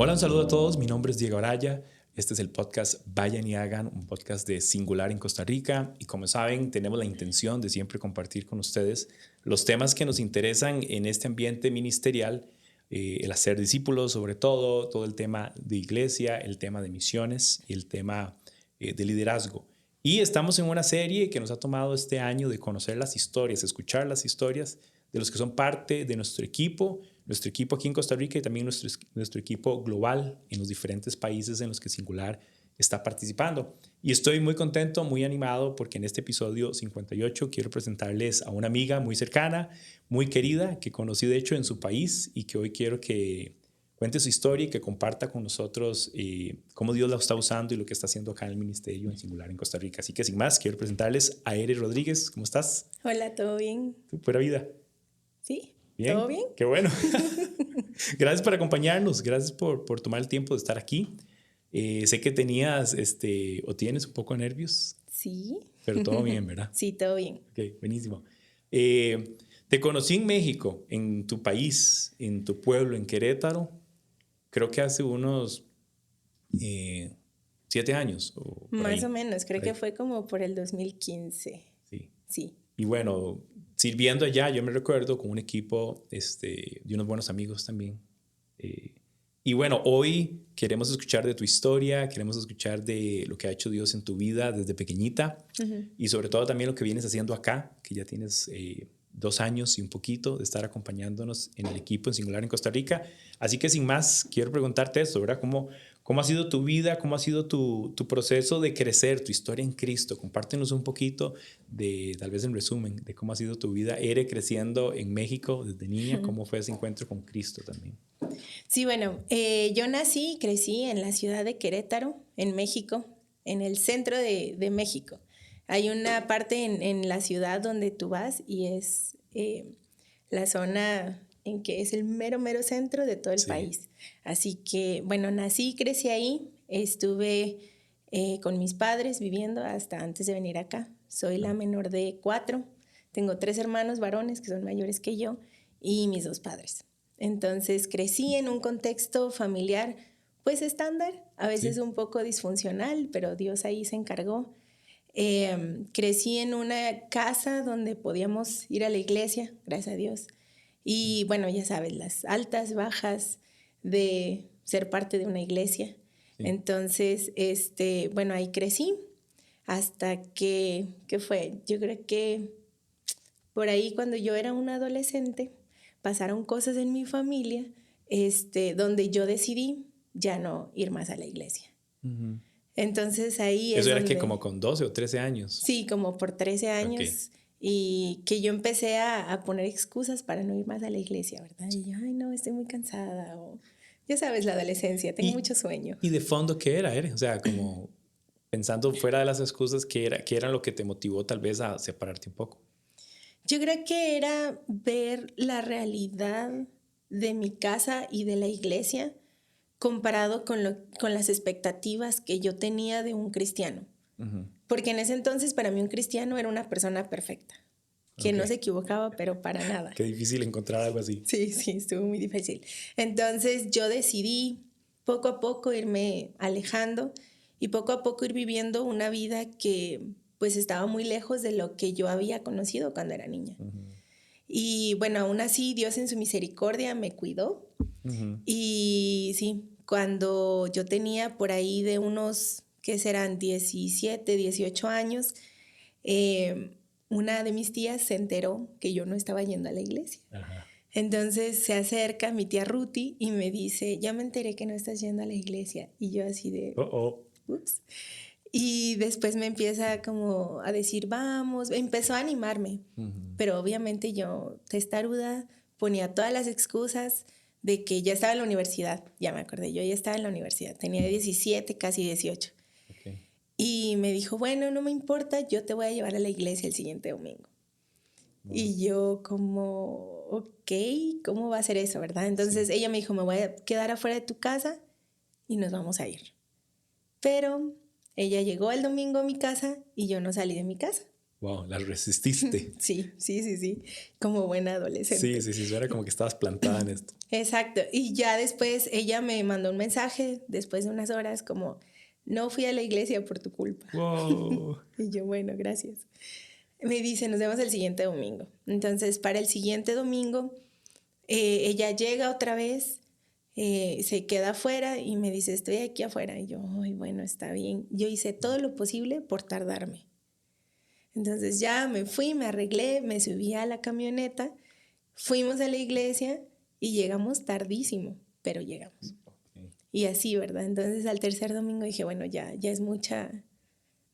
Hola, un saludo a todos. Mi nombre es Diego Araya. Este es el podcast Vayan y Hagan, un podcast de Singular en Costa Rica. Y como saben, tenemos la intención de siempre compartir con ustedes los temas que nos interesan en este ambiente ministerial, el hacer discípulos sobre todo el tema de iglesia, el tema de misiones y el tema de liderazgo. Y estamos en una serie que nos ha tomado este año de conocer las historias, escuchar las historias de los que son parte de nuestro equipo aquí en Costa Rica y también nuestro equipo global en los diferentes países en los que Singular está participando. Y estoy muy contento, muy animado, porque en este episodio 58 quiero presentarles a una amiga muy cercana, muy querida, que conocí de hecho en su país y que hoy quiero que cuente su historia y que comparta con nosotros cómo Dios la está usando y lo que está haciendo acá en el ministerio en Singular en Costa Rica. Así que sin más, quiero presentarles a Ere Rodríguez. ¿Cómo estás? Hola, ¿todo bien? Pura vida. Sí. Bien, ¿Todo bien? Qué bueno. Gracias por acompañarnos, gracias por tomar el tiempo de estar aquí. Sé que tenías o tienes un poco de nervios. Sí. Pero todo bien, ¿verdad? Sí, todo bien. Ok, buenísimo. Te conocí en México, en tu país, en tu pueblo, en Querétaro, creo que hace unos 7 años. O Más o menos, creo que fue como por el 2015. Sí. Sí. Y bueno, sirviendo allá, yo me recuerdo con un equipo de unos buenos amigos también. Y bueno, hoy queremos escuchar de tu historia, queremos escuchar de lo que ha hecho Dios en tu vida desde pequeñita y sobre todo también lo que vienes haciendo acá, que ya tienes 2 años y un poquito de estar acompañándonos en el equipo en Singular en Costa Rica. Así que sin más, quiero preguntarte esto, ¿verdad? ¿Cómo ha sido tu vida? ¿Cómo ha sido tu proceso de crecer, tu historia en Cristo? Compártenos un poquito tal vez en resumen, de cómo ha sido tu vida. Ere creciendo en México desde niña, ¿cómo fue ese encuentro con Cristo también? Sí, bueno, yo nací y crecí en la ciudad de Querétaro, en México, en el centro de México. Hay una parte en la ciudad donde tú vas y es la zona en que es el mero centro de todo el país. Así que, bueno, nací y crecí ahí. Estuve con mis padres viviendo hasta antes de venir acá. Soy la menor de 4. Tengo 3 hermanos varones que son mayores que yo y mis 2 padres. Entonces crecí en un contexto familiar pues estándar, a veces un poco disfuncional, pero Dios ahí se encargó. Crecí en una casa donde podíamos ir a la iglesia, gracias a Dios. Y bueno, ya sabes, las altas, bajas de ser parte de una iglesia. Sí. Entonces, bueno, ahí crecí hasta ¿qué fue? Yo creo que por ahí cuando yo era una adolescente, pasaron cosas en mi familia donde yo decidí ya no ir más a la iglesia. Uh-huh. Entonces ahí ¿Eso era donde, que como con 12 o 13 años? Sí, como por 13 años. Okay. Y que yo empecé a poner excusas para no ir más a la iglesia, ¿verdad? Y yo, ay, no, estoy muy cansada. O, ya sabes, la adolescencia, tengo mucho sueño. ¿Y de fondo qué era? O sea, como pensando fuera de las excusas, ¿qué era lo que te motivó tal vez a separarte un poco? Yo creo que era ver la realidad de mi casa y de la iglesia comparado con las expectativas que yo tenía de un cristiano. Uh-huh. Porque en ese entonces para mí un cristiano era una persona perfecta, que no se equivocaba, pero para nada. Qué difícil encontrar algo así. Sí, estuvo muy difícil. Entonces yo decidí poco a poco irme alejando y poco a poco ir viviendo una vida que pues estaba muy lejos de lo que yo había conocido cuando era niña. Uh-huh. Y bueno, aún así Dios en su misericordia me cuidó. Uh-huh. Y sí, cuando yo tenía por ahí de unos, ¿qué serán? 17, 18 años, una de mis tías se enteró que yo no estaba yendo a la iglesia. Ajá. Entonces se acerca mi tía Ruti y me dice, ya me enteré que no estás yendo a la iglesia. Y yo así de, ups. Y después me empieza como a decir, vamos, empezó a animarme. Uh-huh. Pero obviamente yo, testaruda, ponía todas las excusas de que ya estaba en la universidad. Ya me acordé, yo ya estaba en la universidad. Tenía 17, casi 18. Okay. Y me dijo, bueno, no me importa, yo te voy a llevar a la iglesia el siguiente domingo. Wow. Y yo como, ok, ¿cómo va a ser eso, verdad? Entonces ella me dijo, me voy a quedar afuera de tu casa y nos vamos a ir. Pero ella llegó el domingo a mi casa y yo no salí de mi casa. Wow, la resististe. Sí, como buena adolescente. Sí, eso era como que estabas plantada en esto. Exacto, y ya después ella me mandó un mensaje, después de unas horas, como, no fui a la iglesia por tu culpa. Wow. Y yo, bueno, gracias. Me dice, nos vemos el siguiente domingo. Entonces, para el siguiente domingo, ella llega otra vez, se queda afuera y me dice, estoy aquí afuera. Y yo, ay, bueno, está bien. Yo hice todo lo posible por tardarme. Entonces ya me fui, me arreglé, me subí a la camioneta, fuimos a la iglesia y llegamos tardísimo, pero llegamos. Okay. Y así, ¿verdad? Entonces al tercer domingo dije, bueno, ya es mucha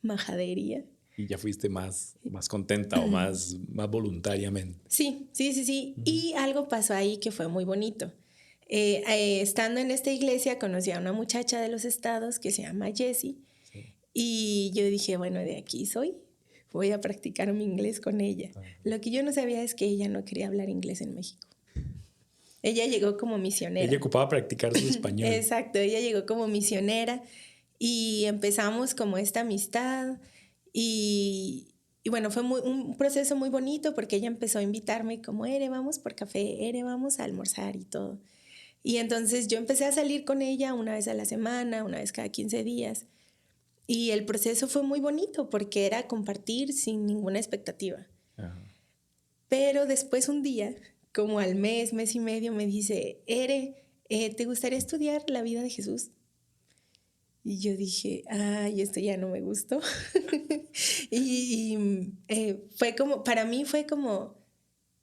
majadería. Y ya fuiste más contenta o más voluntariamente. Sí. Y algo pasó ahí que fue muy bonito. Estando en esta iglesia conocí a una muchacha de los estados que se llama Jessie. Sí. Y yo dije, bueno, de aquí soy. Voy a practicar mi inglés con ella. Lo que yo no sabía es que ella no quería hablar inglés en México. Ella llegó como misionera. Ella ocupaba practicar su español. Exacto, ella llegó como misionera y empezamos como esta amistad y bueno, fue un proceso muy bonito porque ella empezó a invitarme como, vamos por café, vamos a almorzar y todo. Y entonces yo empecé a salir con ella una vez a la semana, una vez cada 15 días. Y el proceso fue muy bonito porque era compartir sin ninguna expectativa. Ajá. Pero después un día, como al mes y medio, me dice, ¿te gustaría estudiar la vida de Jesús? Y yo dije, esto ya no me gustó. Fue como, para mí fue como,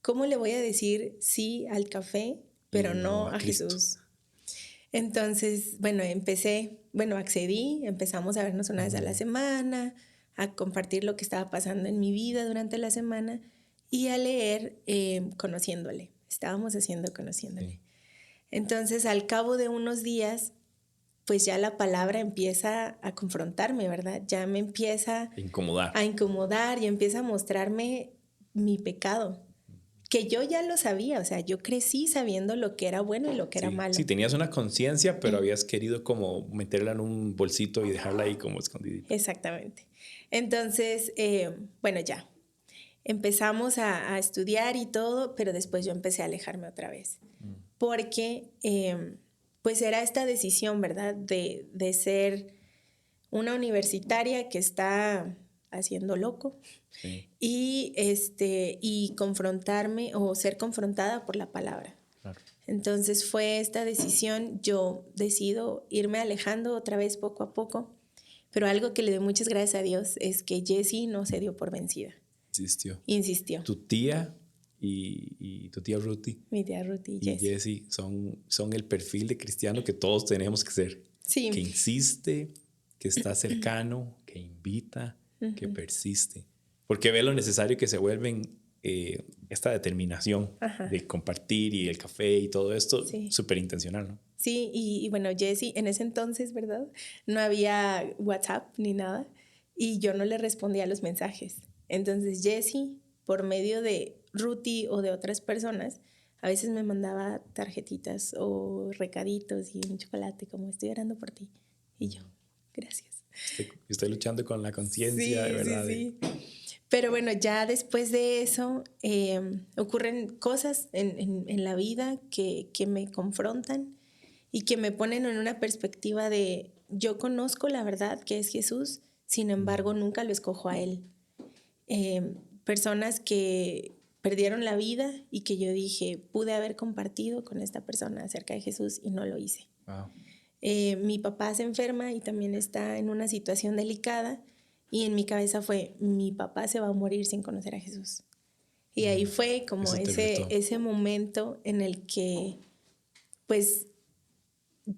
¿cómo le voy a decir sí al café, pero no a Jesús? Entonces, bueno, accedí, empezamos a vernos una vez a la semana, a compartir lo que estaba pasando en mi vida durante la semana y a leer conociéndole. Estábamos haciendo conociéndole. Sí. Entonces, al cabo de unos días, pues ya la palabra empieza a confrontarme, ¿verdad? Ya me empieza a incomodar y empieza a mostrarme mi pecado. Que yo ya lo sabía, o sea, yo crecí sabiendo lo que era bueno y lo que era malo. Sí, tenías una conciencia, pero habías querido como meterla en un bolsito y dejarla ahí como escondidita. Exactamente. Entonces, bueno, ya. Empezamos a estudiar y todo, pero después yo empecé a alejarme otra vez. Porque, pues era esta decisión, ¿verdad? De ser una universitaria que está haciendo loco. Sí. Y confrontarme o ser confrontada por la palabra. Claro. Entonces fue esta decisión, yo decido irme alejando otra vez poco a poco, pero algo que le doy muchas gracias a Dios es que Jessie no se dio por vencida. Insistió. Tu tía y tu tía Ruthie. Mi tía Ruthie y Jessie son el perfil de cristiano que todos tenemos que ser. Sí. Que insiste, que está cercano, que invita, que persiste. Porque ve lo necesario que se vuelven esta determinación de compartir y el café y todo esto, súper intencional, ¿no? Sí, y bueno, Jessie, en ese entonces, ¿verdad? No había WhatsApp ni nada y yo no le respondía a los mensajes. Entonces Jessie, por medio de Ruthie o de otras personas, a veces me mandaba tarjetitas o recaditos y un chocolate como estoy orando por ti. Y yo, gracias. Estoy luchando con la conciencia, de verdad. Sí. Pero bueno, ya después de eso ocurren cosas en la vida que me confrontan y que me ponen en una perspectiva de yo conozco la verdad que es Jesús, sin embargo nunca lo escojo a Él. Personas que perdieron la vida y que yo dije, pude haber compartido con esta persona acerca de Jesús y no lo hice. Wow. Mi papá se enferma y también está en una situación delicada y en mi cabeza fue, mi papá se va a morir sin conocer a Jesús. Y ahí fue como ese momento en el que, pues,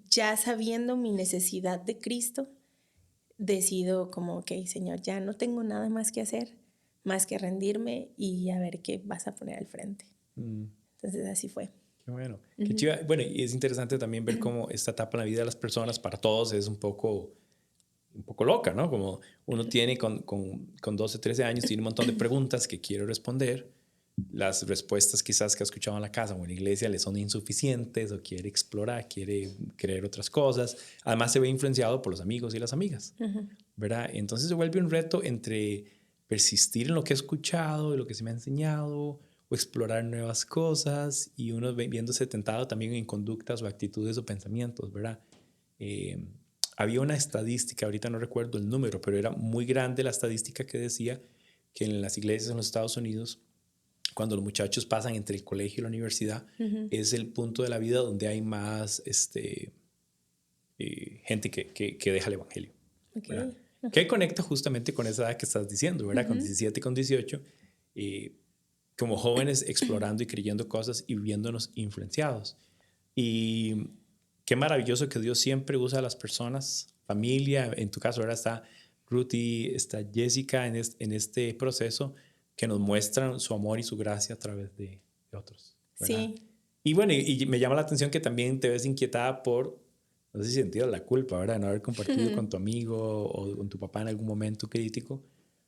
ya sabiendo mi necesidad de Cristo, decido como, ok, Señor, ya no tengo nada más que hacer, más que rendirme y a ver qué vas a poner al frente. Entonces así fue. Qué bueno. Qué chiva. Bueno, y es interesante también ver cómo esta etapa en la vida de las personas, para todos, es un poco loca, ¿no? Como uno tiene con 12, 13 años, tiene un montón de preguntas que quiere responder. Las respuestas quizás que ha escuchado en la casa o en la iglesia le son insuficientes o quiere explorar, quiere creer otras cosas. Además se ve influenciado por los amigos y las amigas, ¿verdad? Entonces se vuelve un reto entre persistir en lo que he escuchado, en lo que se me ha enseñado, o explorar nuevas cosas, y uno viéndose tentado también en conductas o actitudes o pensamientos, ¿verdad? Había una estadística, ahorita no recuerdo el número, pero era muy grande la estadística que decía que en las iglesias en los Estados Unidos, cuando los muchachos pasan entre el colegio y la universidad, es el punto de la vida donde hay más gente que deja el evangelio. Okay. Que conecta justamente con esa edad que estás diciendo, ¿verdad? Con 17 y con 18, como jóvenes explorando y creyendo cosas y viéndonos influenciados. Y qué maravilloso que Dios siempre usa a las personas, familia, en tu caso ahora está Ruthie, está Jessica en este proceso que nos muestran su amor y su gracia a través de otros, ¿verdad? Sí. Y bueno, y me llama la atención que también te ves inquietada por, no sé si sentir la culpa, ¿verdad? De no haber compartido con tu amigo o con tu papá en algún momento crítico,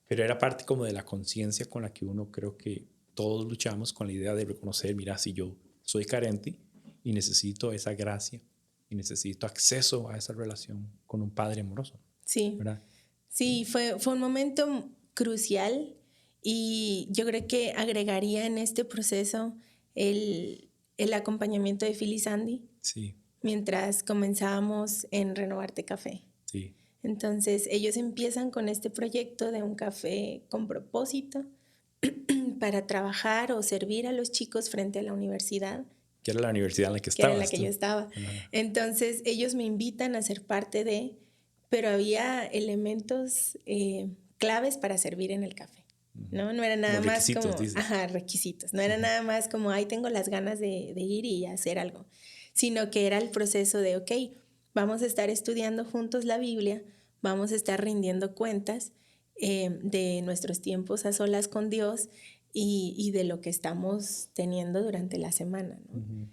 pero era parte como de la conciencia con la que uno creo que todos luchamos con la idea de reconocer, mira, si yo soy carente y necesito esa gracia y necesito acceso a esa relación con un padre amoroso. Sí, ¿verdad? sí, fue un momento crucial y yo creo que agregaría en este proceso el acompañamiento de Phil y Sandy. Sí. Mientras comenzábamos en Renovarte Café. Sí. Entonces ellos empiezan con este proyecto de un café con propósito para trabajar o servir a los chicos frente a la universidad. Que era la universidad en la que estabas. estabas. Era en la que yo estaba. Entonces ellos me invitan a ser parte de, pero había elementos claves para servir en el café. No era nada como más como... Dices. Ajá, requisitos. No era nada más como, ay, tengo las ganas de ir y hacer algo. Sino que era el proceso de, ok, vamos a estar estudiando juntos la Biblia, vamos a estar rindiendo cuentas de nuestros tiempos a solas con Dios y de lo que estamos teniendo durante la semana, ¿no?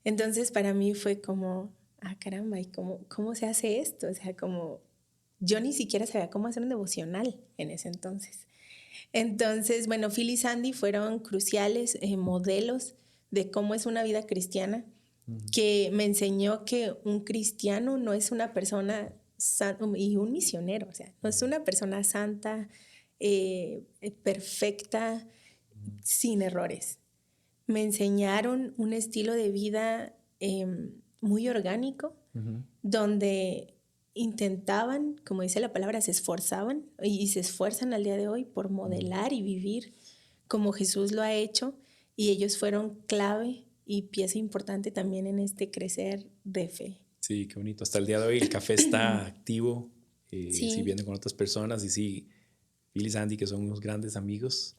Entonces para mí fue como, caramba, ¿y cómo se hace esto? O sea, como yo ni siquiera sabía cómo hacer un devocional en ese entonces. Entonces, bueno, Phil y Sandy fueron cruciales modelos de cómo es una vida cristiana, que me enseñó que un cristiano no es una persona y un misionero, o sea, no es una persona santa, perfecta, sin errores. Me enseñaron un estilo de vida muy orgánico, donde intentaban, como dice la palabra, se esforzaban y se esfuerzan al día de hoy por modelar y vivir como Jesús lo ha hecho, y ellos fueron clave y pieza importante también en este crecer de fe. Sí, qué bonito. Hasta el día de hoy el café está activo, sí. sirviendo con otras personas, y sí, Phil y Sandy, que son unos grandes amigos,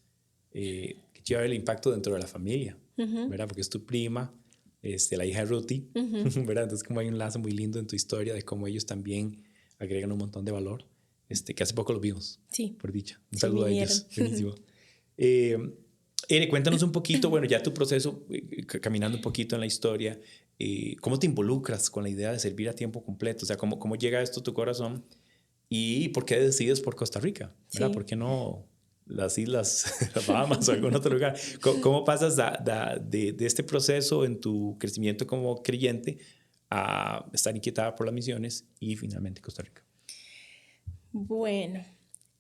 que lleva el impacto dentro de la familia, ¿verdad? Porque es tu prima, la hija de Ruthie, ¿verdad? Entonces como hay un lazo muy lindo en tu historia de cómo ellos también agregan un montón de valor, que hace poco los vimos, sí. por dicha. Un saludo a ellos. Buenísimo. Ere, cuéntanos un poquito, bueno, ya tu proceso, caminando un poquito en la historia, ¿cómo te involucras con la idea de servir a tiempo completo? O sea, ¿cómo llega esto a tu corazón? ¿Y por qué decides por Costa Rica? ¿Verdad? Sí. ¿Por qué no las islas, las Bahamas o algún otro lugar? ¿Cómo pasas de este proceso en tu crecimiento como creyente a estar inquietada por las misiones y finalmente Costa Rica? Bueno,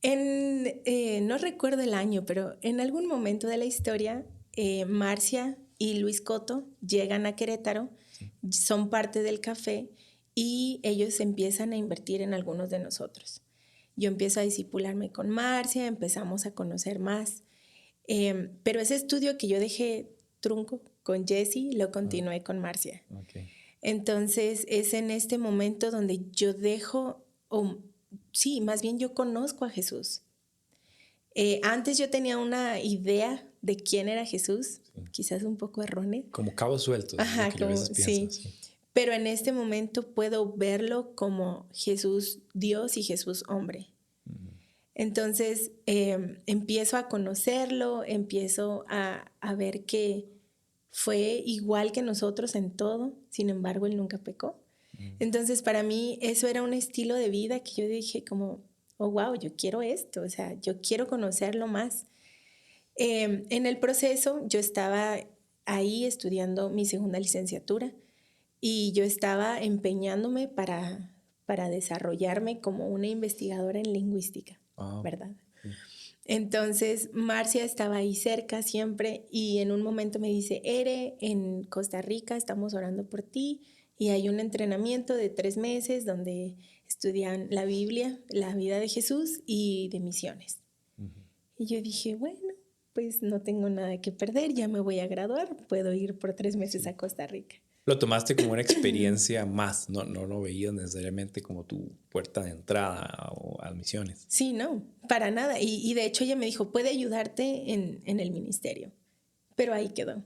no recuerdo el año, pero en algún momento de la historia, Marcia y Luis Coto llegan a Querétaro, sí. Son parte del café y ellos empiezan a invertir en algunos de nosotros. Yo empiezo a discipularme con Marcia, empezamos a conocer más, pero ese estudio que yo dejé trunco con Jessie, lo continué con Marcia. Okay. Entonces es en este momento donde yo dejo... Sí, más bien yo conozco a Jesús. Antes yo tenía una idea de quién era Jesús, sí. Quizás un poco errónea. Como cabos sueltos. Ajá, como, sí. Sí. Pero en este momento puedo verlo como Jesús Dios y Jesús hombre. Entonces empiezo a conocerlo, empiezo a ver que fue igual que nosotros en todo, sin embargo él nunca pecó. Entonces para mí eso era un estilo de vida que yo dije como, oh wow, yo quiero esto, o sea, yo quiero conocerlo más. En el proceso yo estaba ahí estudiando mi segunda licenciatura y yo estaba empeñándome para desarrollarme como una investigadora en lingüística, ¿verdad? Entonces, Marcia estaba ahí cerca siempre y en un momento me dice, Ere, en Costa Rica estamos orando por ti y hay un entrenamiento de 3 meses donde estudian la Biblia, la vida de Jesús y de misiones. Y yo dije, bueno, pues no tengo nada que perder, ya me voy a graduar, puedo ir por 3 meses a Costa Rica. Lo tomaste como una experiencia más, no lo veías necesariamente como tu puerta de entrada o a misiones. Sí, no, para nada. Y de hecho ella me dijo, puede ayudarte en el ministerio, pero ahí quedó.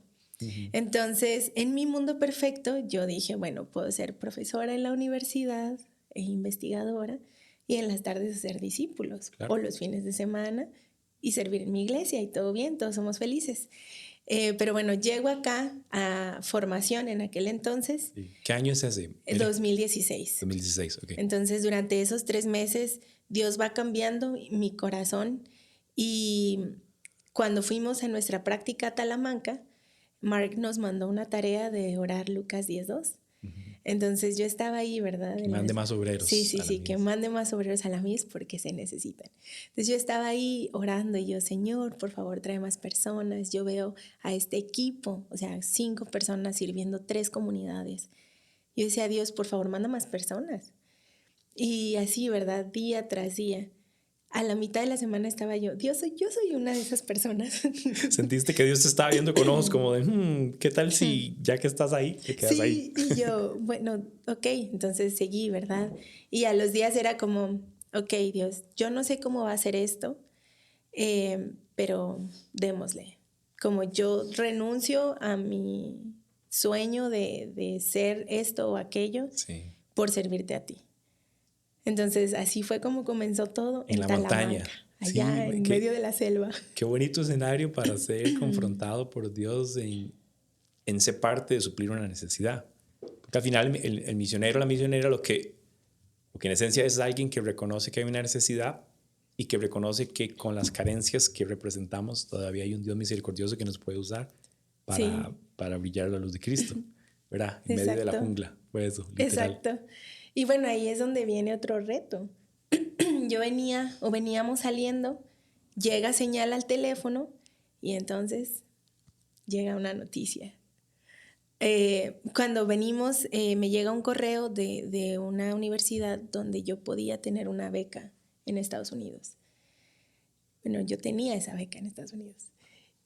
Entonces, en mi mundo perfecto, yo dije, bueno, puedo ser profesora en la universidad e investigadora y en las tardes hacer discípulos, claro, o los fines de semana y servir en mi iglesia y todo bien, todos somos felices. Pero bueno, llego acá a formación en aquel entonces. Sí. ¿Qué año es ese? 2016. 2016, ok. Entonces, durante esos 3 meses, Dios va cambiando mi corazón y cuando fuimos a nuestra práctica a Talamanca, Mark nos mandó una tarea de orar Lucas 10:2. Entonces yo estaba ahí, ¿verdad? Que mande más obreros. Sí, que mande más obreros a la mies porque se necesitan. Entonces yo estaba ahí orando y yo, Señor, por favor, trae más personas. Yo veo a este equipo, o sea, 5 personas sirviendo 3 comunidades. Yo decía, Dios, por favor, manda más personas. Y así, ¿verdad? Día tras día. A la mitad de la semana estaba yo soy una de esas personas. ¿Sentiste que Dios te estaba viendo con ojos como de, ¿qué tal si ya que estás ahí, te quedas ahí? Sí, y yo, bueno, ok, entonces seguí, ¿verdad? Y a los días era como, ok, Dios, yo no sé cómo va a ser esto, pero démosle. Como yo renuncio a mi sueño de ser esto o aquello, sí, por servirte a ti. Entonces, así fue como comenzó todo en la montaña. Allá sí, en medio de la selva. Qué bonito escenario para ser confrontado por Dios en ser parte de suplir una necesidad. Porque al final el misionero, la misionera, lo que en esencia es alguien que reconoce que hay una necesidad y que reconoce que con las carencias que representamos todavía hay un Dios misericordioso que nos puede usar para brillar la luz de Cristo, ¿verdad? En medio de la jungla, fue eso, literal. Exacto. Y bueno, ahí es donde viene otro reto. Veníamos saliendo, llega señal al teléfono y entonces llega una noticia. Cuando venimos, me llega un correo de una universidad donde yo podía tener una beca en Estados Unidos. Bueno, yo tenía esa beca en Estados Unidos.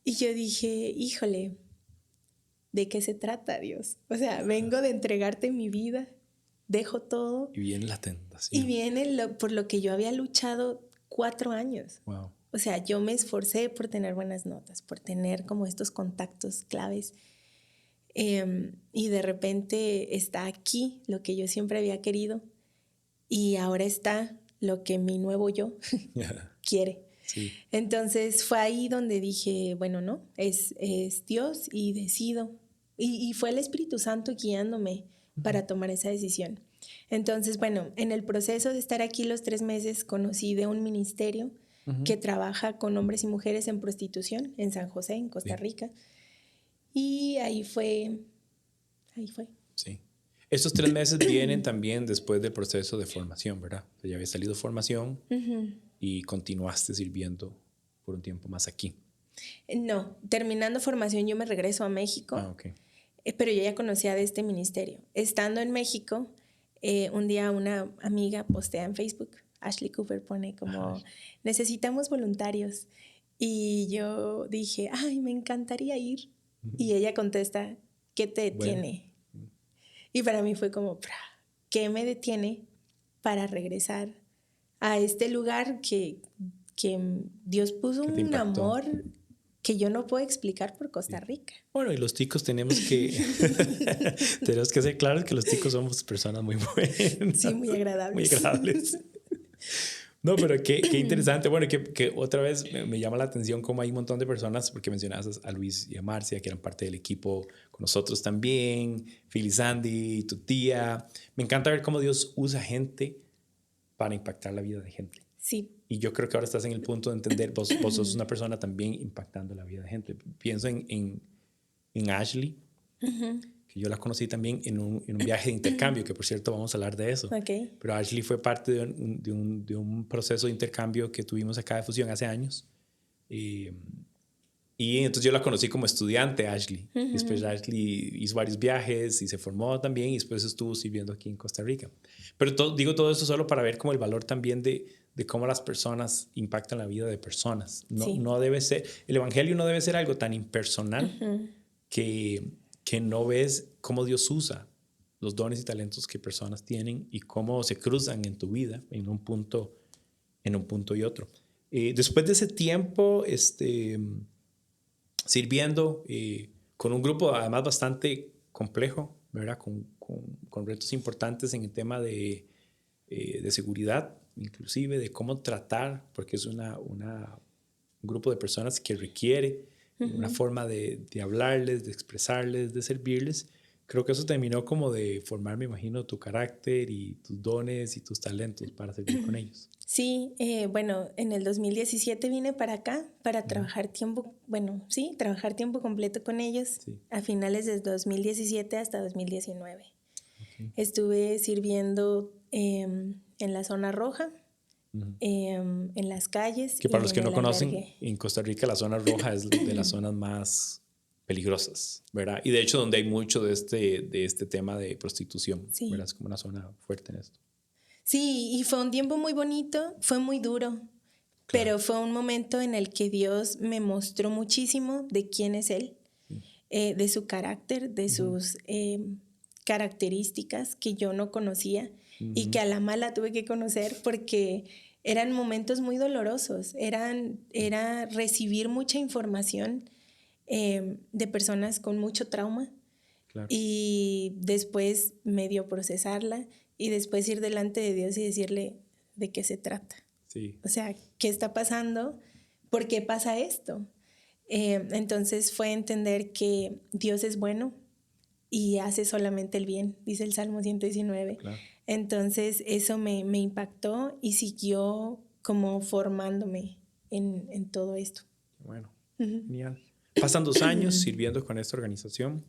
Y yo dije, híjole, ¿de qué se trata, Dios? O sea, vengo de entregarte mi vida. Dejo todo. Y viene la tentación. Y viene por lo que yo había luchado 4 años. Wow. O sea, yo me esforcé por tener buenas notas, por tener como estos contactos claves. Y de repente está aquí lo que yo siempre había querido. Y ahora está lo que mi nuevo yo quiere. Sí. Entonces fue ahí donde dije, bueno, no, es Dios y decido. Y fue el Espíritu Santo guiándome para tomar esa decisión. Entonces, bueno, en el proceso de estar aquí los 3 meses conocí de un ministerio que trabaja con hombres y mujeres en prostitución en San José, en Costa Rica. Y ahí fue. Sí. Estos 3 meses vienen también después del proceso de formación, ¿verdad? O sea, ya había salido formación y continuaste sirviendo por un tiempo más aquí. No, terminando formación yo me regreso a México. Ah, ok. Pero yo ya conocía de este ministerio. Estando en México, un día una amiga postea en Facebook, Ashley Cooper pone como, necesitamos voluntarios. Y yo dije, ay, me encantaría ir. Y ella contesta, ¿qué te detiene? Y para mí fue como, ¿qué me detiene para regresar a este lugar que Dios puso un amor que yo no puedo explicar por Costa Rica? Bueno, y los ticos tenemos que ser claros que los ticos somos personas muy buenas. Sí, muy agradables. Muy agradables. No, pero qué interesante. Bueno, que otra vez me llama la atención cómo hay un montón de personas, porque mencionabas a Luis y a Marcia, que eran parte del equipo con nosotros también, Phil y Sandy, tu tía. Me encanta ver cómo Dios usa gente para impactar la vida de gente. Sí. Y yo creo que ahora estás en el punto de entender, vos sos una persona también impactando la vida de gente. Pienso en Ashley, que yo la conocí también en un viaje de intercambio, que por cierto vamos a hablar de eso. Okay. Pero Ashley fue parte de un proceso de intercambio que tuvimos acá de Fusión hace años. Y entonces yo la conocí como estudiante, Ashley. Después Ashley hizo varios viajes y se formó también y después estuvo sirviendo aquí en Costa Rica. Pero digo todo esto solo para ver como el valor también de cómo las personas impactan la vida de personas. No debe ser, el evangelio no debe ser algo tan impersonal que no ves cómo Dios usa los dones y talentos que personas tienen y cómo se cruzan en tu vida en un punto y otro. Después de ese tiempo, sirviendo con un grupo además bastante complejo, ¿verdad? Con retos importantes en el tema de seguridad, inclusive de cómo tratar, porque es un grupo de personas que requiere una forma de hablarles, de expresarles, de servirles. Creo que eso terminó como de formar, me imagino, tu carácter y tus dones y tus talentos para servir con ellos. Sí, bueno, en el 2017 vine para acá para trabajar tiempo completo con ellos, a finales de 2017 hasta 2019. Estuve sirviendo en la zona roja, en las calles. Que para los que no conocen, en Costa Rica la zona roja es de las zonas más peligrosas, ¿verdad? Y de hecho donde hay mucho de este tema de prostitución, ¿verdad? Es como una zona fuerte en esto. Sí, y fue un tiempo muy bonito, fue muy duro, pero fue un momento en el que Dios me mostró muchísimo de quién es Él, de su carácter, de sus características que yo no conocía y que a la mala tuve que conocer porque eran momentos muy dolorosos, era recibir mucha información de personas con mucho trauma y después medio procesarla y después ir delante de Dios y decirle de qué se trata. Sí. O sea, ¿qué está pasando? ¿Por qué pasa esto? Entonces fue entender que Dios es bueno y hace solamente el bien, dice el Salmo 119. Claro. Entonces eso me impactó y siguió como formándome en todo esto. Bueno, genial. Pasan 2 años sirviendo con esta organización.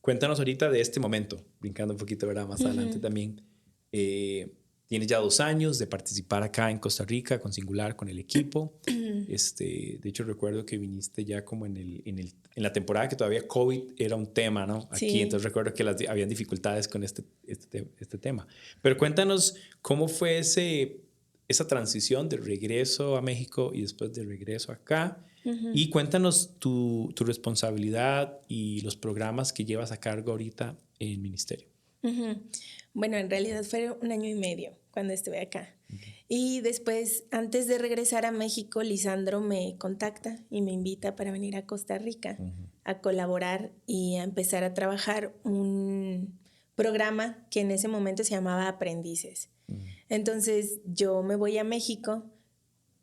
Cuéntanos ahorita de este momento, brincando un poquito, ¿verdad? Más adelante también. Tienes ya 2 años de participar acá en Costa Rica con Singular, con el equipo. De hecho, recuerdo que viniste ya como en la temporada que todavía COVID era un tema, ¿no? Aquí, sí. Entonces recuerdo que habían dificultades con este tema. Pero cuéntanos cómo fue esa transición de regreso a México y después de regreso acá. Y cuéntanos tu responsabilidad y los programas que llevas a cargo ahorita en el ministerio. Bueno, en realidad fue 1 año y medio cuando estuve acá. Y después, antes de regresar a México, Lisandro me contacta y me invita para venir a Costa Rica a colaborar y a empezar a trabajar un programa que en ese momento se llamaba Aprendices. Entonces yo me voy a México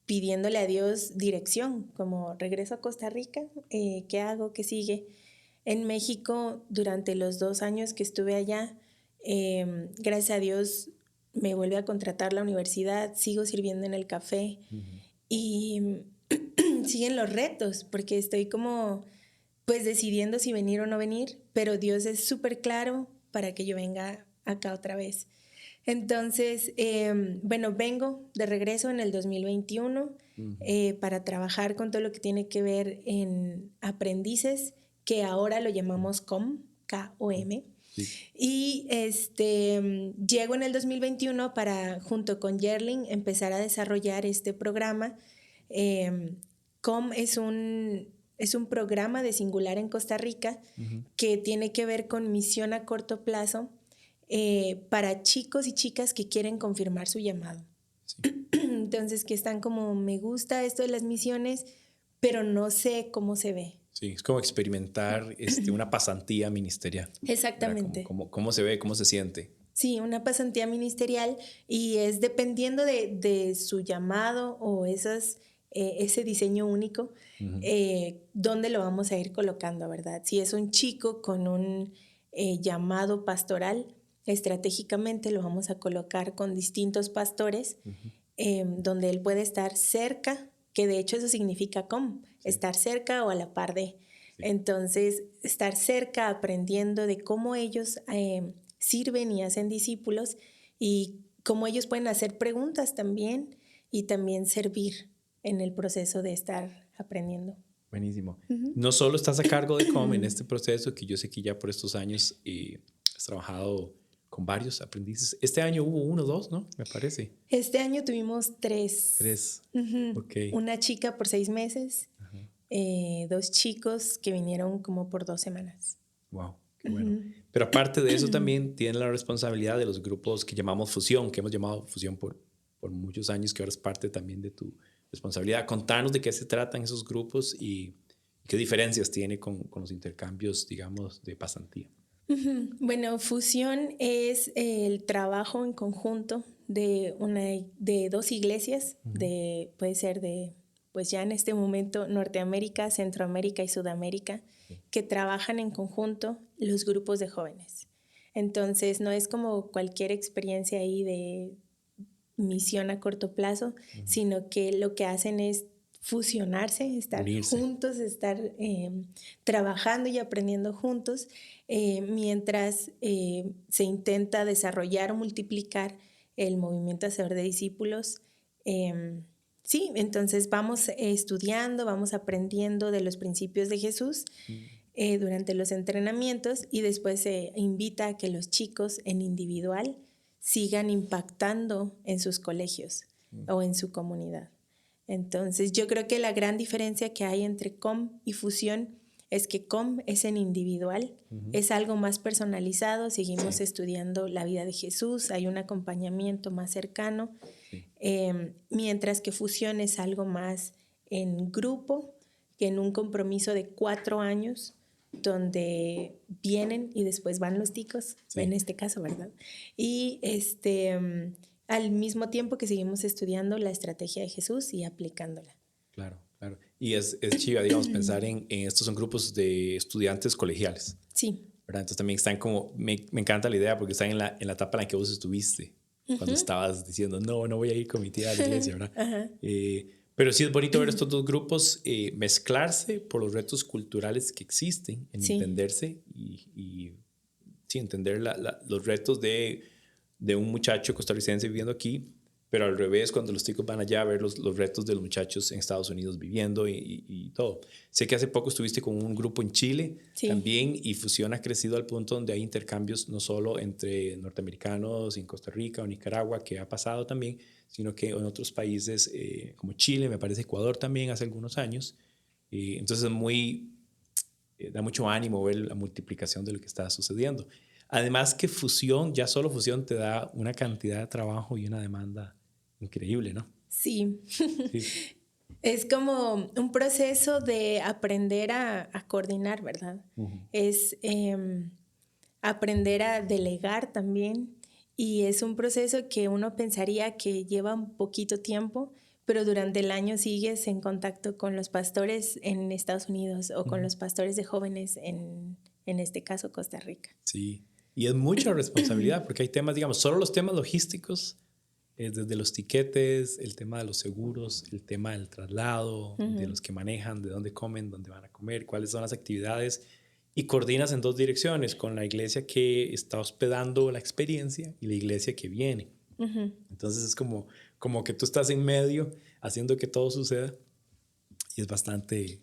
pidiéndole a Dios dirección, como regreso a Costa Rica, ¿qué hago? ¿Qué sigue? En México, durante los 2 años que estuve allá, gracias a Dios me vuelve a contratar la universidad, sigo sirviendo en el café y siguen los retos porque estoy como pues decidiendo si venir o no venir, pero Dios es súper claro para que yo venga acá otra vez. Entonces, bueno, vengo de regreso en el 2021 para trabajar con todo lo que tiene que ver en aprendices, que ahora lo llamamos K-O-M. Sí. Y llego en el 2021 para, junto con Yerling, empezar a desarrollar este programa. COM es un programa de Singular en Costa Rica que tiene que ver con misión a corto plazo para chicos y chicas que quieren confirmar su llamado. Sí. Entonces, que están como, me gusta esto de las misiones, pero no sé cómo se ve. Sí, es como experimentar una pasantía ministerial. Exactamente. ¿Cómo se ve, cómo se siente? Sí, una pasantía ministerial y es dependiendo de su llamado o ese diseño único, dónde lo vamos a ir colocando, ¿verdad? Si es un chico con un llamado pastoral, estratégicamente lo vamos a colocar con distintos pastores, donde él puede estar cerca, que de hecho eso significa estar cerca o a la par de. Sí. Entonces, estar cerca aprendiendo de cómo ellos sirven y hacen discípulos y cómo ellos pueden hacer preguntas también y también servir en el proceso de estar aprendiendo. Buenísimo. No solo estás a cargo de COM en este proceso, que yo sé que ya por estos años has trabajado con varios aprendices. Este año hubo 1 o 2, ¿no? Me parece. Este año tuvimos 3. 3. Ok. Una chica por 6 meses, 2 chicos que vinieron como por 2 semanas. Wow, qué bueno. Pero aparte de eso también tiene la responsabilidad de los grupos que llamamos Fusión, que hemos llamado Fusión por muchos años, que ahora es parte también de tu responsabilidad. Contanos de qué se tratan esos grupos y qué diferencias tiene con los intercambios, digamos, de pasantía. Bueno, Fusión es el trabajo en conjunto de 2 iglesias, puede ser de, pues ya en este momento, Norteamérica, Centroamérica y Sudamérica, que trabajan en conjunto los grupos de jóvenes. Entonces, no es como cualquier experiencia ahí de misión a corto plazo, sino que lo que hacen es fusionarse, estar juntos, estar trabajando y aprendiendo juntos, mientras se intenta desarrollar o multiplicar el movimiento Hacedor de Discípulos. Sí, entonces vamos estudiando, vamos aprendiendo de los principios de Jesús durante los entrenamientos, y después se invita a que los chicos en individual sigan impactando en sus colegios o en su comunidad. Entonces, yo creo que la gran diferencia que hay entre COM y Fusión es que COM es en individual, es algo más personalizado, seguimos estudiando la vida de Jesús, hay un acompañamiento más cercano, mientras que Fusión es algo más en grupo, que en un compromiso de 4 años, donde vienen y después van los ticos, en este caso, ¿verdad? Y al mismo tiempo que seguimos estudiando la estrategia de Jesús y aplicándola. Claro, claro. Y es chiva, digamos, pensar en estos son grupos de estudiantes colegiales. Sí. ¿Verdad? Entonces también están como, me encanta la idea porque están en la etapa en la que vos estuviste, cuando estabas diciendo, no voy a ir con mi tía a la iglesia, ¿verdad? Pero sí es bonito ver estos 2 grupos mezclarse por los retos culturales que existen, en entenderse y sí, entender los retos de un muchacho costarricense viviendo aquí, pero al revés, cuando los chicos van allá a ver los retos de los muchachos en Estados Unidos viviendo y todo. Sé que hace poco estuviste con un grupo en Chile también, y Fusión ha crecido al punto donde hay intercambios no solo entre norteamericanos en Costa Rica o Nicaragua, que ha pasado también, sino que en otros países como Chile, me parece Ecuador también hace algunos años. Entonces da mucho ánimo ver la multiplicación de lo que está sucediendo. Además que Fusión, ya solo Fusión te da una cantidad de trabajo y una demanda increíble, ¿no? Sí. Es como un proceso de aprender a coordinar, ¿verdad? Es aprender a delegar también, y es un proceso que uno pensaría que lleva un poquito tiempo, pero durante el año sigues en contacto con los pastores en Estados Unidos o con los pastores de jóvenes en este caso Costa Rica. Sí, y es mucha responsabilidad porque hay temas, digamos, solo los temas logísticos, desde los tiquetes, el tema de los seguros, el tema del traslado, de los que manejan, de dónde comen, dónde van a comer, cuáles son las actividades, y coordinas en 2 direcciones, con la iglesia que está hospedando la experiencia y la iglesia que viene. Entonces es como que tú estás en medio haciendo que todo suceda, y es bastante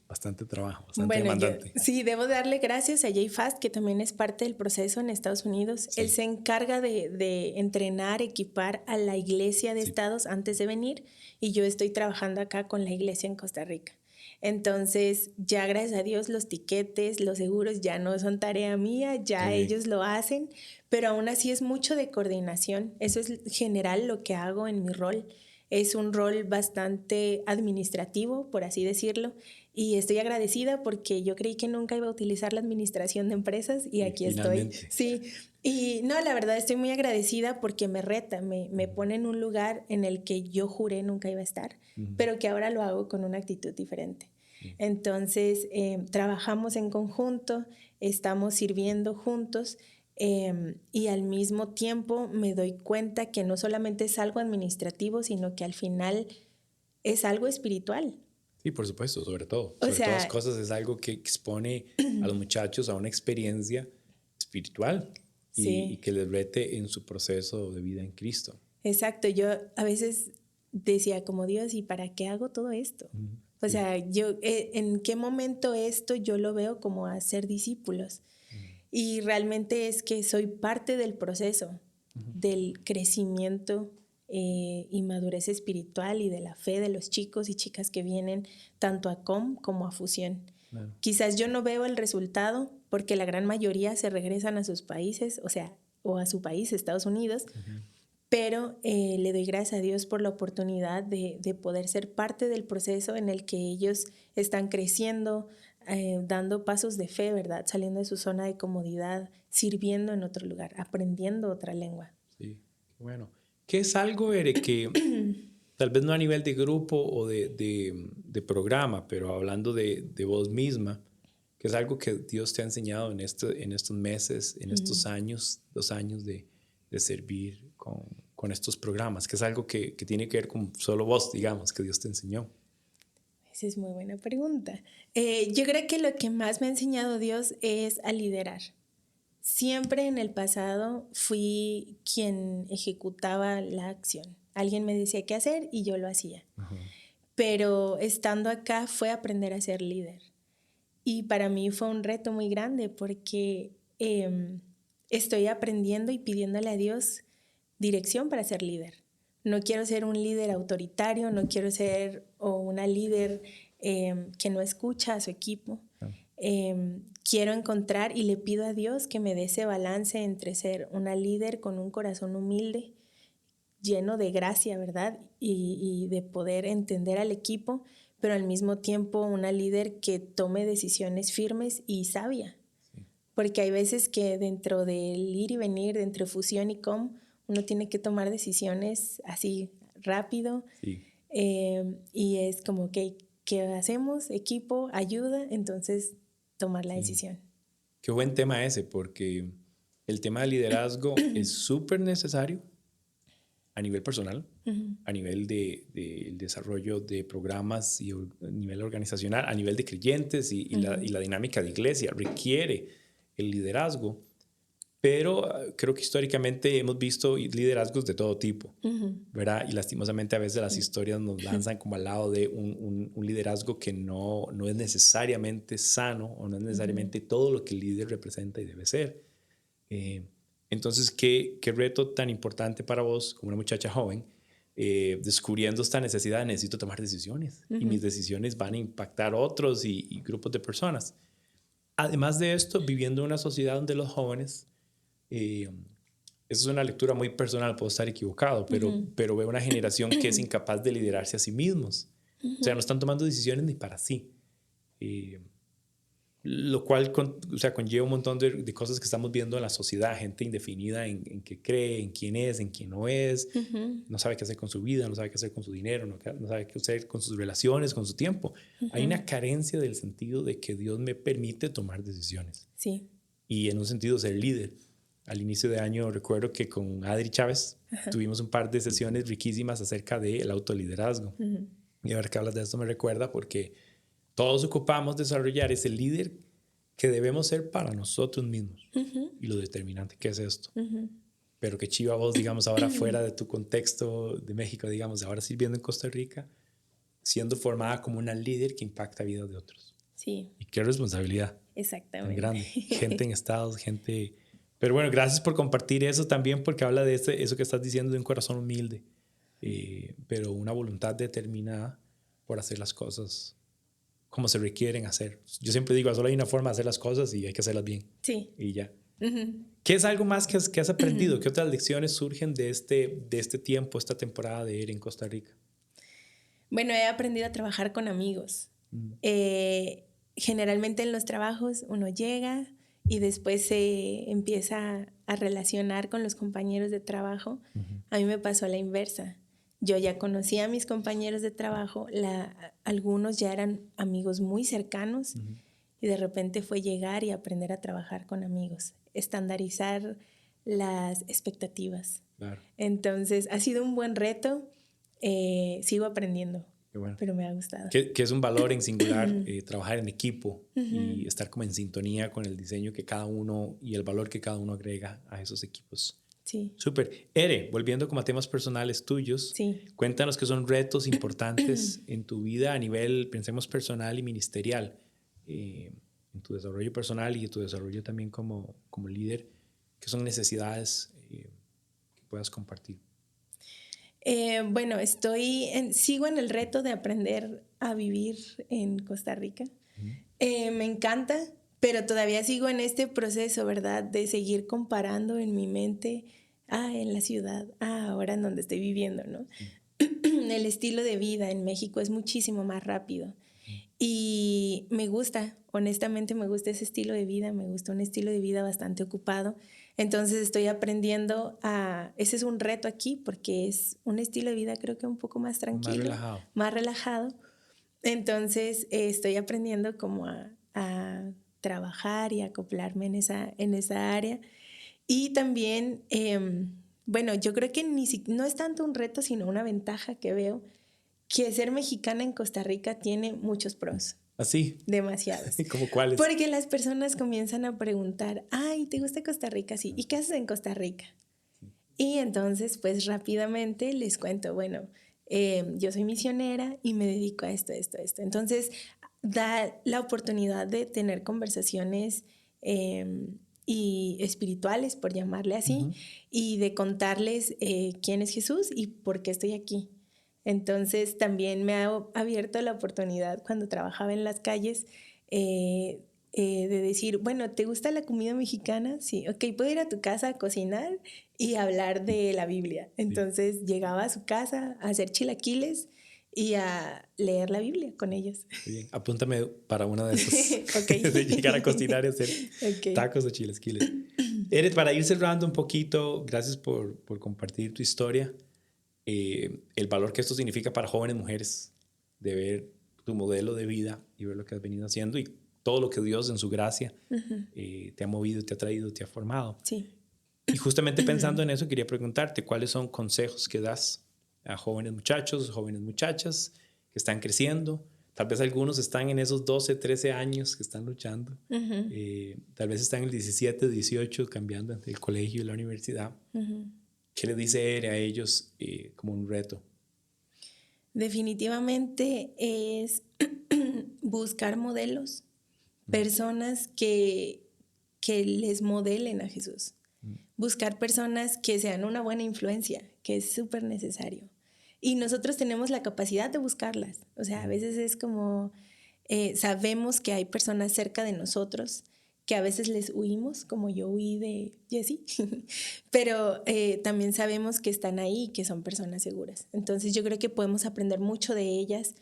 trabajo, bastante demandante. Sí, debo darle gracias a Jay Fast, que también es parte del proceso en Estados Unidos. Él se encarga de entrenar, equipar a la iglesia de estados antes de venir, y yo estoy trabajando acá con la iglesia en Costa Rica. Entonces, ya gracias a Dios los tiquetes, los seguros ya no son tarea mía, ya ellos lo hacen, pero aún así es mucho de coordinación. Eso es general lo que hago en mi rol. Es un rol bastante administrativo, por así decirlo, y estoy agradecida porque yo creí que nunca iba a utilizar la administración de empresas, y aquí estoy. Sí, y no, la verdad estoy muy agradecida porque me reta, me pone en un lugar en el que yo juré nunca iba a estar, pero que ahora lo hago con una actitud diferente. Entonces, trabajamos en conjunto, estamos sirviendo juntos. Y al mismo tiempo me doy cuenta que no solamente es algo administrativo, sino que al final es algo espiritual. Sí, por supuesto, sobre todo. Sobre todas las cosas es algo que expone a los muchachos a una experiencia espiritual y que les rete en su proceso de vida en Cristo. Exacto. Yo a veces decía como Dios, ¿y para qué hago todo esto? O sea, yo, ¿en qué momento esto yo lo veo como hacer discípulos? Y realmente es que soy parte del proceso del crecimiento y madurez espiritual y de la fe de los chicos y chicas que vienen tanto a COM como a Fusión. Claro. Quizás yo no veo el resultado porque la gran mayoría se regresan a sus países, o sea, o a su país, Estados Unidos, pero le doy gracias a Dios por la oportunidad de poder ser parte del proceso en el que ellos están creciendo, dando pasos de fe, ¿verdad? Saliendo de su zona de comodidad, sirviendo en otro lugar, aprendiendo otra lengua. Sí, bueno. ¿Qué es algo, Ere, que tal vez no a nivel de grupo o de programa, pero hablando de vos misma, que es algo que Dios te ha enseñado en estos meses, en estos años, 2 años de servir con estos programas, que es algo que tiene que ver con solo vos, digamos, que Dios te enseñó? Esa es muy buena pregunta. Yo creo que lo que más me ha enseñado Dios es a liderar. Siempre en el pasado fui quien ejecutaba la acción. Alguien me decía qué hacer y yo lo hacía. Pero estando acá fue aprender a ser líder. Y para mí fue un reto muy grande porque estoy aprendiendo y pidiéndole a Dios dirección para ser líder. No quiero ser un líder autoritario, no quiero ser una líder que no escucha a su equipo. Quiero encontrar y le pido a Dios que me dé ese balance entre ser una líder con un corazón humilde, lleno de gracia, ¿verdad? Y de poder entender al equipo, pero al mismo tiempo una líder que tome decisiones firmes y sabia. Sí. Porque hay veces que dentro del ir y venir, dentro de Fusión y COM, uno tiene que tomar decisiones así rápido. Sí. Y es como que, ¿qué hacemos? Equipo, ayuda, entonces tomar la decisión. Qué buen tema ese, porque el tema del liderazgo es súper necesario a nivel personal, a nivel de desarrollo de programas y a nivel organizacional, a nivel de creyentes y la dinámica de iglesia requiere el liderazgo, pero creo que históricamente hemos visto liderazgos de todo tipo, ¿verdad? Y lastimosamente a veces las historias nos lanzan como al lado de un liderazgo que no es necesariamente sano o no es necesariamente todo lo que el líder representa y debe ser. Entonces, ¿qué reto tan importante para vos como una muchacha joven, descubriendo esta necesidad, necesito tomar decisiones y mis decisiones van a impactar a otros y grupos de personas? Además de esto, viviendo en una sociedad donde los jóvenes, eso es una lectura muy personal, puedo estar equivocado, pero veo una generación que es incapaz de liderarse a sí mismos. O sea, no están tomando decisiones ni para sí. Lo cual conlleva un montón de cosas que estamos viendo en la sociedad, gente indefinida en qué cree, en quién es, en quién no es, no sabe qué hacer con su vida, no sabe qué hacer con su dinero, no sabe qué hacer con sus relaciones, con su tiempo. Hay una carencia del sentido de que Dios me permite tomar decisiones. Sí. Y en un sentido ser líder. Al inicio de año recuerdo que con Adri Chávez tuvimos un par de sesiones riquísimas acerca del autoliderazgo. Y ahora que hablas de esto me recuerda porque todos ocupamos desarrollar ese líder que debemos ser para nosotros mismos. Y lo determinante que es esto. Pero que chiva vos, digamos, ahora fuera de tu contexto de México, digamos, ahora sirviendo en Costa Rica, siendo formada como una líder que impacta vidas de otros. Sí. Y qué responsabilidad. Exactamente. Tan grande. Gente en estados, gente... Pero bueno, gracias por compartir eso también, porque habla de eso que estás diciendo, de un corazón humilde, pero una voluntad determinada por hacer las cosas como se requieren hacer. Yo siempre digo, solo hay una forma de hacer las cosas y hay que hacerlas bien. Sí. Y ya. ¿Qué es algo más que has aprendido? ¿Qué otras lecciones surgen de este tiempo, esta temporada de ir en Costa Rica? Bueno, he aprendido a trabajar con amigos. Generalmente en los trabajos uno llega y después se empieza a relacionar con los compañeros de trabajo. A mí me pasó a la inversa. Yo ya conocía a mis compañeros de trabajo, algunos ya eran amigos muy cercanos y de repente fue llegar y aprender a trabajar con amigos, estandarizar las expectativas. Claro. Entonces ha sido un buen reto, sigo aprendiendo. Bueno. Pero me ha gustado. Que es un valor en singular, trabajar en equipo y estar como en sintonía con el diseño que cada uno y el valor que cada uno agrega a esos equipos Sí. Súper. Ere, volviendo como a temas personales tuyos, Sí. cuéntanos qué son retos importantes en tu vida a nivel, pensemos, personal y ministerial, en tu desarrollo personal y en tu desarrollo también como líder, qué son necesidades que puedas compartir. Bueno, sigo en el reto de aprender a vivir en Costa Rica. Me encanta, pero todavía sigo en este proceso, ¿verdad? De seguir comparando en mi mente, en la ciudad, ahora en donde estoy viviendo, ¿no? El estilo de vida en México es muchísimo más rápido. Y me gusta, honestamente me gusta ese estilo de vida, me gusta un estilo de vida bastante ocupado. Entonces estoy aprendiendo ese es un reto aquí porque es un estilo de vida creo que un poco más tranquilo, más relajado. Entonces estoy aprendiendo como a trabajar y acoplarme en esa área. Y también, bueno, yo creo que no es tanto un reto, sino una ventaja que veo, que ser mexicana en Costa Rica tiene muchos pros. ¿Así? Demasiados. ¿Cómo cuáles? Porque las personas comienzan a preguntar, ay, ¿te gusta Costa Rica? Sí. ¿Y qué haces en Costa Rica? Y entonces, pues rápidamente les cuento, bueno, yo soy misionera y me dedico a esto. Entonces, da la oportunidad de tener conversaciones y espirituales, por llamarle así, y de contarles quién es Jesús y por qué estoy aquí. Entonces también me ha abierto la oportunidad cuando trabajaba en las calles de decir, bueno, ¿te gusta la comida mexicana? Sí, ok, ¿puedo ir a tu casa a cocinar y hablar de la Biblia? Entonces llegaba a su casa a hacer chilaquiles y a leer la Biblia con ellos. Muy bien, apúntame para una de esas. De llegar a cocinar y hacer tacos de chilaquiles. Eret, para ir cerrando un poquito, gracias por compartir tu historia. El valor que esto significa para jóvenes mujeres, de ver tu modelo de vida y ver lo que has venido haciendo y todo lo que Dios en su gracia te ha movido, te ha traído, te ha formado. Sí. Y justamente pensando en eso, quería preguntarte cuáles son consejos que das a jóvenes muchachos, jóvenes muchachas que están creciendo. Tal vez algunos están en esos 12, 13 años que están luchando. Tal vez están en el 17, 18, cambiando entre el colegio y la universidad. ¿Qué le dice a ellos como un reto? Definitivamente es buscar modelos, personas que les modelen a Jesús. Buscar personas que sean una buena influencia, que es súper necesario. Y nosotros tenemos la capacidad de buscarlas. O sea, a veces es como, sabemos que hay personas cerca de nosotros que a veces les huimos, como yo huí de Jessie, pero también sabemos que están ahí, que son personas seguras. Entonces yo creo que podemos aprender mucho de ellas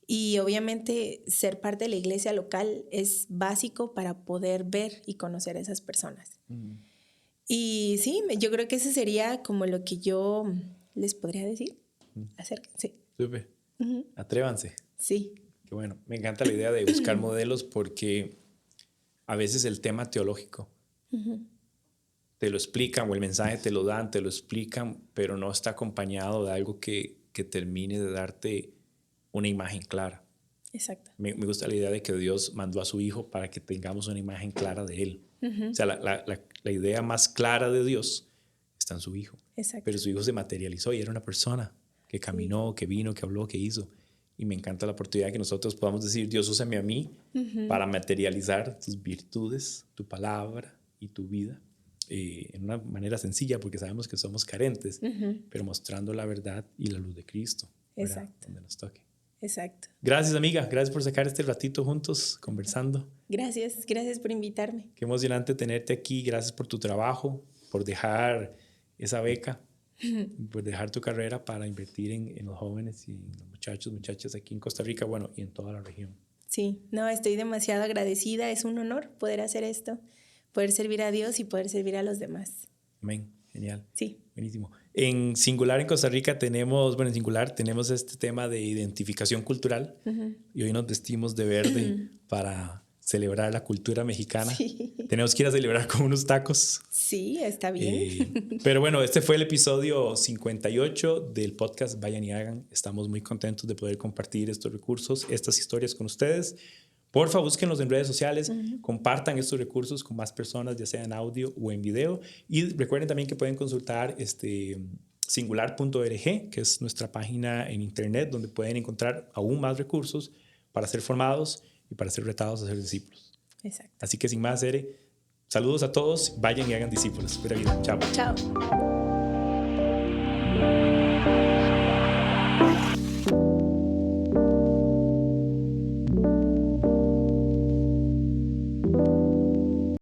y obviamente ser parte de la iglesia local es básico para poder ver y conocer a esas personas. Y sí, yo creo que eso sería como lo que yo les podría decir. Acérquense. Súper. Atrévanse. Sí. Qué bueno. Me encanta la idea de buscar modelos porque a veces el tema teológico te lo explican o el mensaje te lo dan, te lo explican, pero no está acompañado de algo que termine de darte una imagen clara. Exacto. Me gusta la idea de que Dios mandó a su Hijo para que tengamos una imagen clara de Él. O sea, la idea más clara de Dios está en su Hijo. Exacto. Pero su Hijo se materializó y era una persona que caminó, que vino, que habló, que hizo. Y me encanta la oportunidad que nosotros podamos decir, Dios, úsame a mí para materializar tus virtudes, tu palabra y tu vida en una manera sencilla, porque sabemos que somos carentes, pero mostrando la verdad y la luz de Cristo. Exacto. Donde nos toque. Exacto. Gracias, amiga. Gracias por sacar este ratito juntos conversando. Gracias por invitarme. Qué emocionante tenerte aquí. Gracias por tu trabajo, por dejar esa beca, por dejar tu carrera para invertir en los jóvenes y en los muchachos, muchachas aquí en Costa Rica, bueno, y en toda la región. Sí, no, estoy demasiado agradecida. Es un honor poder hacer esto, poder servir a Dios y poder servir a los demás. Amén. Genial. Sí. Buenísimo. En Singular en Costa Rica tenemos este tema de identificación cultural y hoy nos vestimos de verde para celebrar la cultura mexicana. Sí. Tenemos que ir a celebrar con unos tacos. Sí, está bien. Pero bueno, este fue el episodio 58 del podcast Vayan y Hagan. Estamos muy contentos de poder compartir estos recursos, estas historias con ustedes. Porfa, búsquenlos en redes sociales, compartan estos recursos con más personas, ya sea en audio o en video. Y recuerden también que pueden consultar singular.org, que es nuestra página en internet, donde pueden encontrar aún más recursos para ser formados y para ser retados a ser discípulos. Exacto. Así que sin más, Ere, saludos a todos, vayan y hagan discípulos. Pura vida. Chao. Chao.